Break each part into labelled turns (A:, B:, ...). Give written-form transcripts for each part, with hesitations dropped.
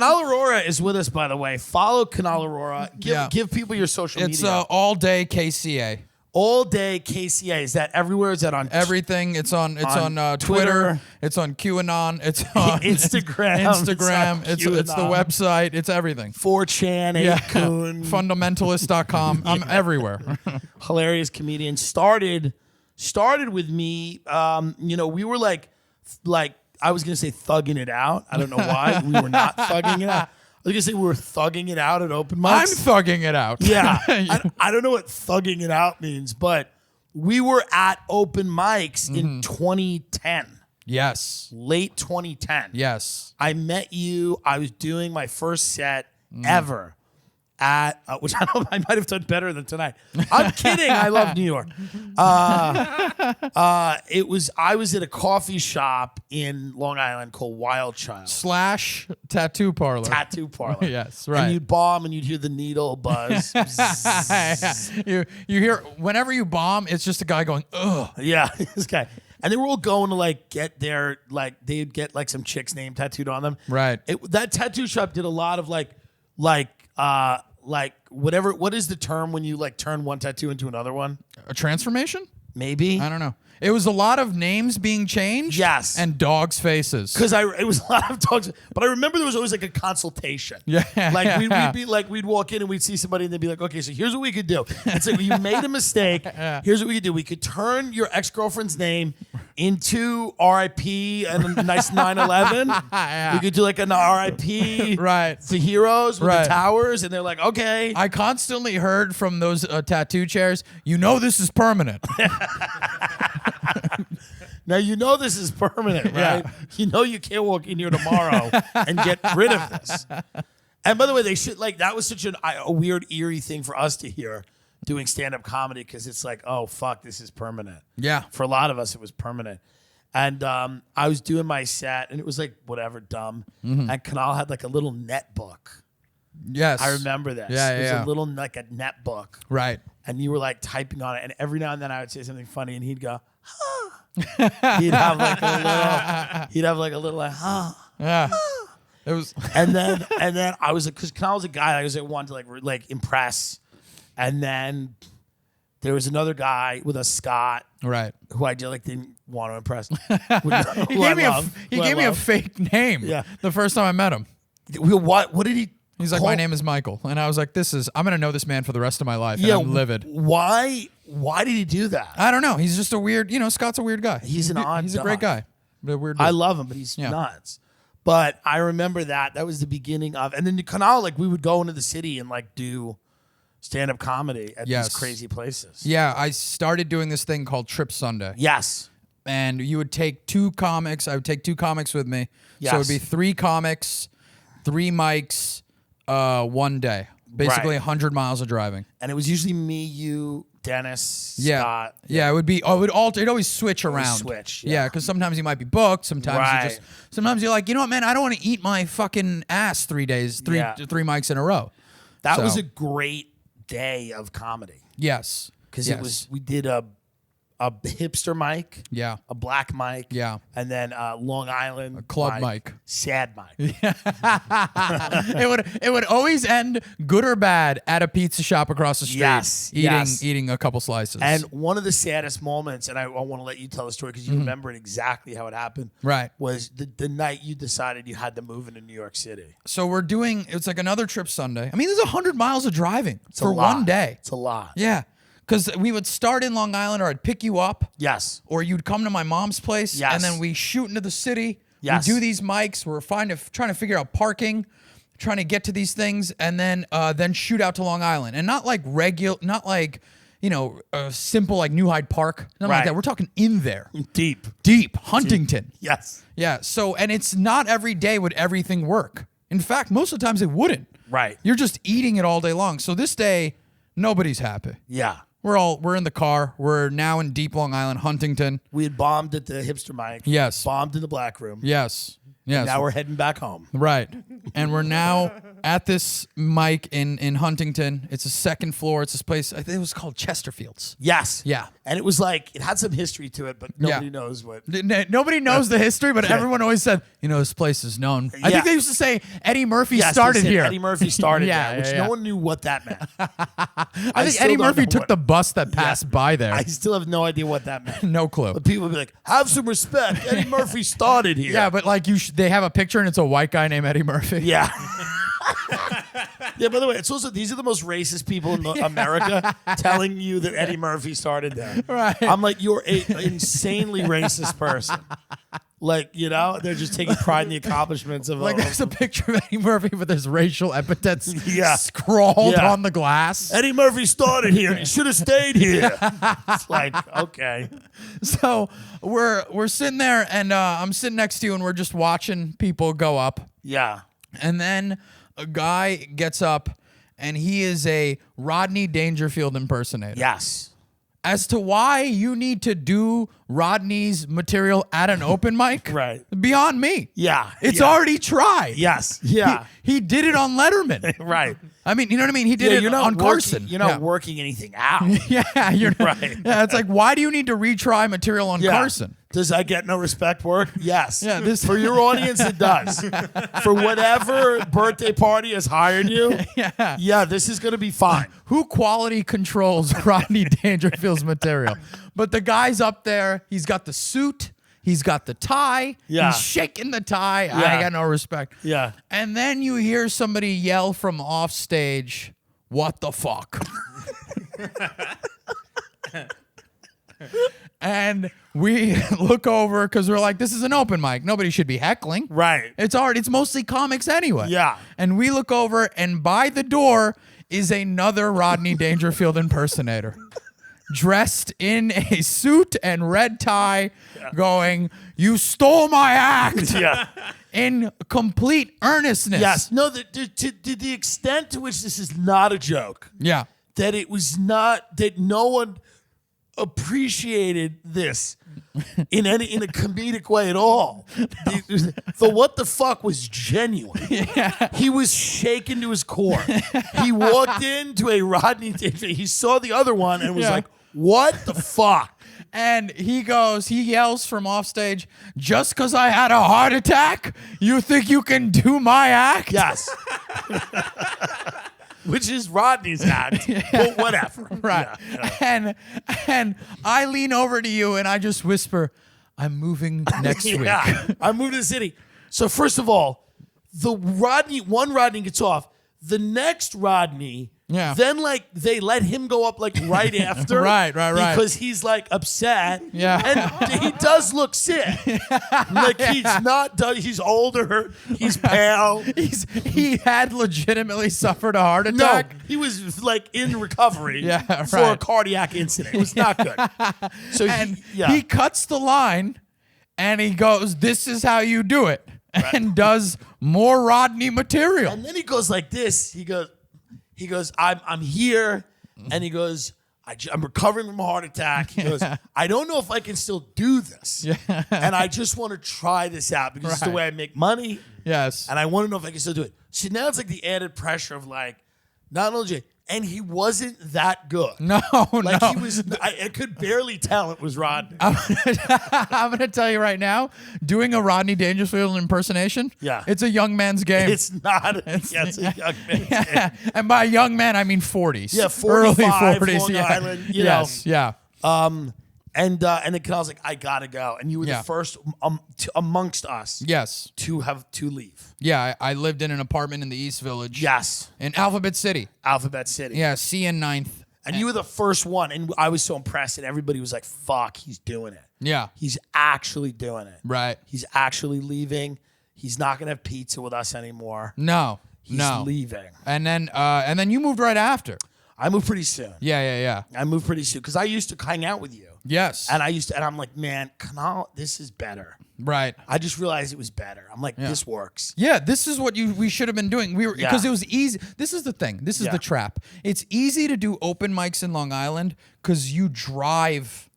A: Canal Aurora is with us, by the way. Follow Canal Aurora. Give people your social media.
B: It's all day KCA.
A: All day KCA. Is that everywhere? Is that on
B: everything? It's on Twitter. It's on QAnon. It's on
A: Instagram.
B: It's the website. It's everything.
A: 4chan, Coon.
B: Fundamentalist.com. I'm everywhere.
A: Hilarious comedian. Started with me. We were like I was gonna say thugging it out. I don't know why we were not thugging it out. I was going to say we were thugging it out at open mics.
B: I'm thugging it out.
A: Yeah. I don't know what thugging it out means, but we were at open mics in 2010.
B: Yes.
A: Late 2010.
B: Yes.
A: I met you. I was doing my first set ever at, which I might have done better than tonight. I'm kidding. I love New York. I was at a coffee shop in Long Island called Wild Child.
B: / tattoo parlor.
A: Tattoo parlor.
B: Yes, right.
A: And you'd bomb and you'd hear the needle buzz.
B: You hear, whenever you bomb, it's just a guy going, ugh.
A: Yeah, this guy. And they were all going to get their, they'd get some chick's name tattooed on them.
B: Right.
A: That tattoo shop did a lot of whatever. What is the term when you turn one tattoo into another one?
B: A transformation?
A: Maybe.
B: I don't know. It was a lot of names being changed.
A: Yes.
B: And dogs' faces.
A: Because it was a lot of dogs. But I remember there was always a consultation.
B: Yeah.
A: We'd walk in and we'd see somebody and they'd be like, okay, so here's what we could do. It's like, you made a mistake. Here's what we could do. We could turn your ex-girlfriend's name into RIP and a nice 9/11. We could do an RIP
B: right.
A: to heroes with the towers. And they're like, okay.
B: I constantly heard from those tattoo chairs, this is permanent.
A: Now this is permanent, right?
B: Yeah.
A: You can't walk in here tomorrow and get rid of this. And by the way, they should that was such a weird, eerie thing for us to hear doing stand-up comedy because it's oh fuck, this is permanent.
B: Yeah.
A: For a lot of us, it was permanent. And I was doing my set, and it was whatever, dumb. Mm-hmm. And Canal had a little net book.
B: Yes,
A: I remember this.
B: Yeah,
A: it was a little a net book,
B: right?
A: And you were typing on it, and every now and then I would say something funny, and he'd go, huh. He'd have a little huh.
B: Yeah. It was
A: and then I was because Canal was a guy I wanted to impress, and then there was another guy with a Scott,
B: right,
A: who I didn't want to impress.
B: He gave me a fake name.
A: Yeah.
B: The first time I met him.
A: What did he?
B: He's like, my name is Michael, and I was like, I'm gonna know this man for the rest of my life. And I'm livid.
A: Why did he do that?
B: I don't know. He's just a weird. Scott's a weird guy.
A: He's an odd.
B: He's a great guy. A weird dude.
A: I love him, but he's nuts. But I remember that was the beginning of, and then the Canal, we would go into the city and do stand-up comedy at these crazy places.
B: Yeah, I started doing this thing called Trip Sunday.
A: Yes.
B: And you would take 2 comics. I would take 2 comics with me. Yes. So it would be 3 comics, 3 mics, 1 day. Basically 100 miles of driving.
A: And it was usually me, you, Dennis, Scott.
B: Yeah, it would be. Oh, it'd always switch around.
A: Yeah,
B: because sometimes you might be booked. Sometimes sometimes you're like, what, man? I don't want to eat my fucking ass 3 days, three mics in a row.
A: That was a great day of comedy.
B: Yes,
A: because we did a hipster mic, a black mic, and then Long Island,
B: a club mic,
A: sad mic.
B: It would always end good or bad at a pizza shop across the street. Eating a couple slices.
A: And one of the saddest moments, and I want to let you tell the story because you remember it exactly how it happened.
B: Right,
A: was the night you decided you had to move into New York City.
B: So we're doing. It's another Trip Sunday. I mean, there's 100 miles of driving for 1 day.
A: It's a lot.
B: Yeah. Because we would start in Long Island, or I'd pick you up.
A: Yes.
B: Or you'd come to my mom's place.
A: Yes.
B: And then we shoot into the city.
A: Yes.
B: We do these mics. We're trying to figure out parking, trying to get to these things, and then shoot out to Long Island. And not simple New Hyde Park. Nothing like that. We're talking in there.
A: Deep.
B: Huntington.
A: Deep. Yes.
B: Yeah. So, and it's not every day would everything work. In fact, most of the times it wouldn't.
A: Right.
B: You're just eating it all day long. So this day, nobody's happy.
A: Yeah.
B: We're in the car. We're now in deep Long Island, Huntington.
A: We had bombed at the hipster mic.
B: Yes.
A: Bombed in the black room.
B: Yes. Yes.
A: And now we're heading back home.
B: Right. And we're now at this mic in Huntington. It's a second floor. It's this place. I think it was called Chesterfield's.
A: Yes.
B: Yeah.
A: And it was like, it had some history to it, but nobody knows what.
B: Nobody knows the history, but everyone always said, this place is known. I think they used to say Eddie Murphy started here.
A: Eddie Murphy started there, which no one knew what that meant.
B: I think Eddie Murphy took the bus that passed by there.
A: I still have no idea what that meant.
B: No clue.
A: But people would be like, have some respect. Eddie Murphy started here.
B: Yeah, but like they have a picture and it's a white guy named Eddie Murphy.
A: Yeah. Yeah, by the way, it's also, these are the most racist people in America telling you that Eddie Murphy started there.
B: Right.
A: I'm like, you're an insanely racist person. Like, they're just taking pride in the accomplishments of
B: like there's a picture of Eddie Murphy, but there's racial epithets scrawled on the glass.
A: Eddie Murphy started here. He should have stayed here. It's like, okay.
B: So we're sitting there, and I'm sitting next to you, and we're just watching people go up.
A: Yeah.
B: And then a guy gets up, and he is a Rodney Dangerfield impersonator.
A: Yes.
B: As to why you need to do Rodney's material at an open mic,
A: right?
B: Beyond me.
A: Yeah.
B: It's already tried.
A: Yes. Yeah.
B: He did it on Letterman.
A: Right.
B: I mean, you know what I mean? He did it on Carson.
A: You're not working anything out.
B: Yeah, you're
A: right.
B: Yeah, it's like, why do you need to retry material on Carson?
A: Does I Get No Respect work? Yes.
B: Yeah,
A: for your audience, it does. For whatever birthday party has hired you, this is going to be fine.
B: Who quality controls Rodney Dangerfield's material? But the guy's up there. He's got the suit. He's got the tie.
A: Yeah.
B: He's shaking the tie.
A: Yeah.
B: I got no respect.
A: Yeah.
B: And then you hear somebody yell from off stage, "What the fuck?" And we look over because we're like, this is an open mic. Nobody should be heckling.
A: Right.
B: It's mostly comics anyway.
A: Yeah.
B: And we look over, and by the door is another Rodney Dangerfield impersonator. Dressed in a suit and red tie, going, "You stole my act."
A: Yeah.
B: In complete earnestness.
A: Yes. No, to the extent to which this is not a joke.
B: Yeah.
A: That it was not, that no one appreciated this in a comedic way at all. The what the fuck was genuine. Yeah. He was shaken to his core. He walked into a Rodney Dangerfield. He saw the other one and was like, "What the fuck?"
B: And he yells from off stage, "Just because I had a heart attack, you think you can do my act?"
A: Yes. Which is Rodney's act, but whatever.
B: Right. Yeah. And I lean over to you and I just whisper, "I'm moving next week."
A: I'm moving to the city. So first of all, one Rodney gets off. The next Rodney, then like they let him go up like right after.
B: Right.
A: Because he's like upset.
B: Yeah.
A: And he does look sick. Like he's older, he's pale.
B: He had legitimately suffered a heart attack.
A: No, he was like in recovery for a cardiac incident. It was not good. So
B: he cuts the line and he goes, "This is how you do it." Right. And does more Rodney material.
A: And then he goes like this. He goes, I'm here. And he goes, I'm recovering from a heart attack. He goes, I don't know if I can still do this. Yeah. And I just want to try this out because it's the way I make money.
B: Yes.
A: And I want to know if I can still do it. So now it's like the added pressure of like, not only and he wasn't that good.
B: No.
A: He was. I could barely tell it was Rodney.
B: I'm going to tell you right now, doing a Rodney Dangerfield impersonation, it's a young man's game.
A: It's not. It's a young man's game.
B: And by young man, I mean 40s.
A: Yeah, 45, early 40s. Long Island.
B: Yes. Yeah.
A: And then I was like, I gotta go. And you were the first amongst us.
B: Yes.
A: To leave.
B: Yeah, I lived in an apartment in the East Village.
A: Yes.
B: In Alphabet City.
A: Yeah,
B: C and 9th.
A: And you were the first one, and I was so impressed, and everybody was like, "Fuck, he's doing it.
B: Yeah,
A: he's actually doing it.
B: Right.
A: He's actually leaving. He's not gonna have pizza with us anymore.
B: No,
A: he's leaving.
B: And then you moved right after.
A: I moved pretty soon.
B: Yeah.
A: I moved pretty soon because I used to hang out with you.
B: Yes.
A: And I'm like, man, Canal, this is better.
B: Right.
A: I just realized it was better. I'm like, this works.
B: Yeah, this is what we should have been doing. Because it was easy. This is the thing. This is the trap. It's easy to do open mics in Long Island because you drive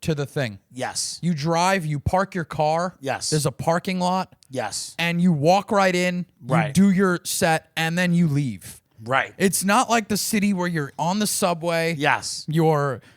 B: to the thing.
A: Yes.
B: You drive, you park your car.
A: Yes.
B: There's a parking lot.
A: Yes.
B: And you walk right in, you
A: Right.
B: do your set, and then you leave.
A: Right.
B: It's not like the city where you're on the subway.
A: Yes.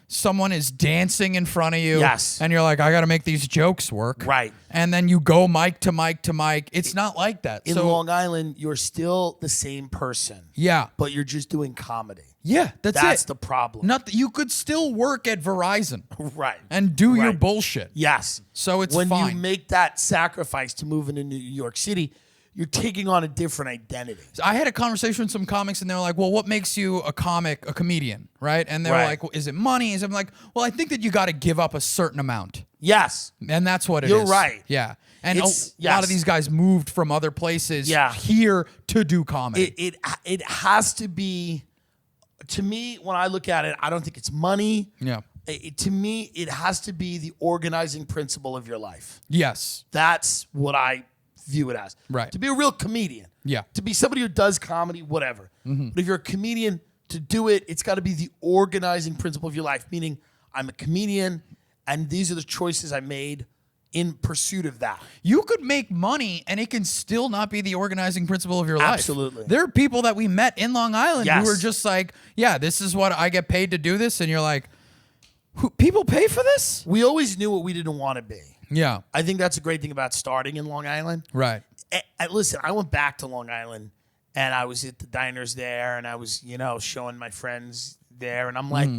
B: Someone is dancing in front of you.
A: Yes.
B: And you're like, I got to make these jokes work.
A: Right.
B: And then you go mic to mic to mic. It's not like that.
A: In Long Island, you're still the same person.
B: Yeah.
A: But you're just doing comedy.
B: Yeah, that's it.
A: the problem.
B: You could still work at Verizon.
A: Right.
B: And do your
A: Right.
B: bullshit.
A: Yes.
B: So it's
A: when
B: fine.
A: you make that sacrifice to move into New York City, you're taking on a different identity.
B: I had a conversation with some comics, and they were like, well, what makes you a comedian, right? And they were
A: Right.
B: like, well, is it money? I'm like, well, I think that you got to give up a certain amount.
A: Yes.
B: And that's what it is.
A: You're right.
B: Yeah. And a
A: It's-
B: lot of
A: yes.
B: these guys moved from other places
A: Yeah.
B: here to do comedy.
A: It has to be, to me, when I look at it, I don't think it's money.
B: Yeah.
A: To me, it has to be the organizing principle of your life.
B: Yes.
A: That's what I view it as.
B: Right.
A: To be a real comedian.
B: Yeah.
A: To be somebody who does comedy, whatever. But if you're a comedian, to do it, it's got to be the organizing principle of your life, meaning I'm a comedian and these are the choices I made in pursuit of that.
B: You could make money and it can still not be the organizing principle of your life.
A: Absolutely.
B: There are people that we met in Long Island
A: Yes.
B: who were just like, yeah, this is what I get paid to do this. And you're like, people pay for this?
A: We always knew what we didn't want to be.
B: Yeah.
A: I think that's a great thing about starting in Long Island.
B: Right.
A: Listen, I went back to Long Island and I was at the diners there and I was, showing my friends there. And I'm like,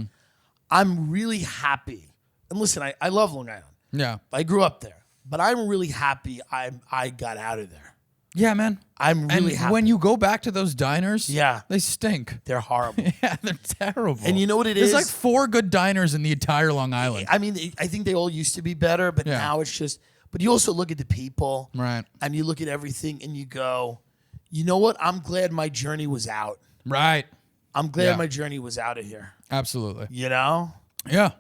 A: I'm really happy. And listen, I love Long Island.
B: Yeah.
A: I grew up there, but I'm really happy I got out of there.
B: Yeah, man.
A: I'm really
B: And
A: happy.
B: when you go back to those diners,
A: Yeah.
B: they stink.
A: They're horrible.
B: Yeah, they're terrible.
A: And you know what it
B: There's
A: is?
B: like 4 good diners in the entire Long Island.
A: I mean, I think they all used to be better, but
B: Yeah.
A: now it's just, but you also look at the people.
B: Right.
A: And you look at everything and you go, you know what? I'm glad my journey was out.
B: Right.
A: I'm glad
B: Yeah.
A: my journey was out of here.
B: Absolutely.
A: You know?
B: Yeah.